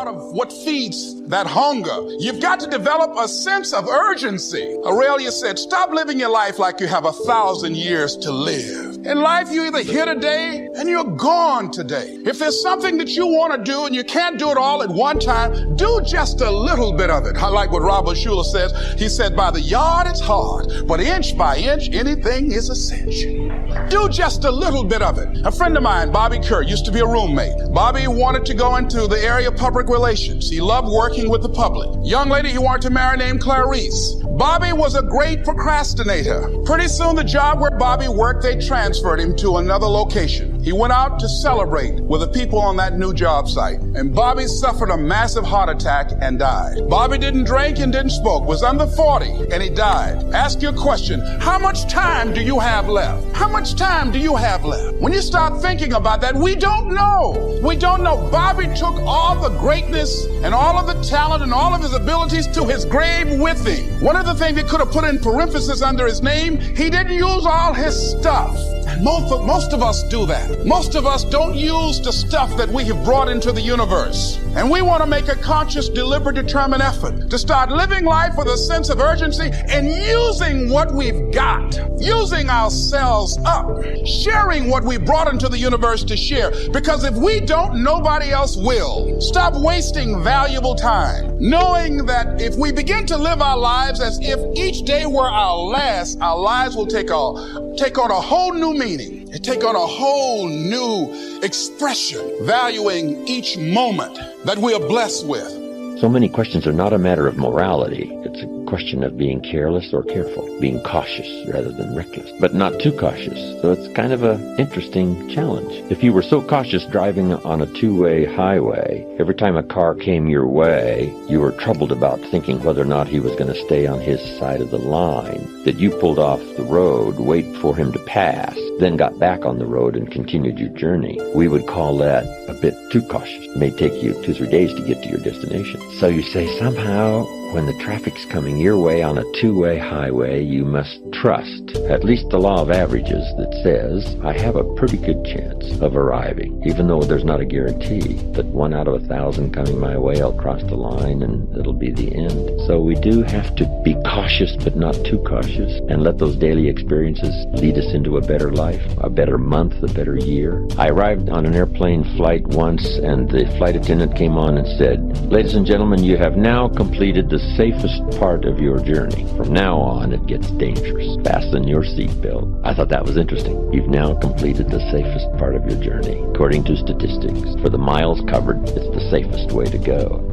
part of what feeds that hunger. You've got to develop a sense of urgency. Aurelia said, stop living your life like you have 1,000 years to live. In life, you're either here today and you're gone today. If there's something that you want to do and you can't do it all at one time, do just a little bit of it. I like what Robert Schuller says. He said, by the yard it's hard, but inch by inch, anything is a cinch. Do just a little bit of it. A friend of mine, Bobby Kerr, used to be a roommate. Bobby wanted to go into the area of public relations. He loved working with the public. Young lady he wanted to marry named Clarice. Bobby was a great procrastinator. Pretty soon the job where Bobby worked, they transferred him to another location. He went out to celebrate with the people on that new job site. And Bobby suffered a massive heart attack and died. Bobby didn't drink and didn't smoke, was under 40, and he died. Ask your question, how much time do you have left? How much time do you have left? When you start thinking about that, we don't know. We don't know. Bobby took all the greatness and all of the talent and all of his abilities to his grave with him. One of the things he could have put in parenthesis under his name, he didn't use all his stuff. And most of us do that. Most of us don't use the stuff that we have brought into the universe. And we want to make a conscious, deliberate, determined effort to start living life with a sense of urgency and using what we've got, using ourselves up, sharing what we brought into the universe to share. Because if we don't, nobody else will. Stop wasting valuable time, knowing that if we begin to live our lives as if each day were our last, our lives will take on a whole new meaning. It take on a whole new expression, valuing each moment that we are blessed with. So many questions are not a matter of morality. It's a question of being careless or careful, being cautious rather than reckless, but not too cautious. So it's kind of an interesting challenge. If you were so cautious driving on a two-way highway, every time a car came your way, you were troubled about thinking whether or not he was going to stay on his side of the line, that you pulled off the road, wait for him to pass, then got back on the road and continued your journey. We would call that a bit too cautious. It may take you 2-3 days to get to your destination. So you say somehow when the traffic's coming your way on a two-way highway, you must trust at least the law of averages that says I have a pretty good chance of arriving, even though there's not a guarantee that 1 out of 1,000 coming my way, I'll cross the line and it'll be the end. So we do have to be cautious but not too cautious and let those daily experiences lead us into a better life, a better month, a better year. I arrived on an airplane flight once and the flight attendant came on and said, ladies and gentlemen, you have now completed the safest part of your journey. From now on, it gets dangerous. Fasten your seatbelt. I thought that was interesting. You've now completed the safest part of your journey. According to statistics, for the miles covered, it's the safest way to go.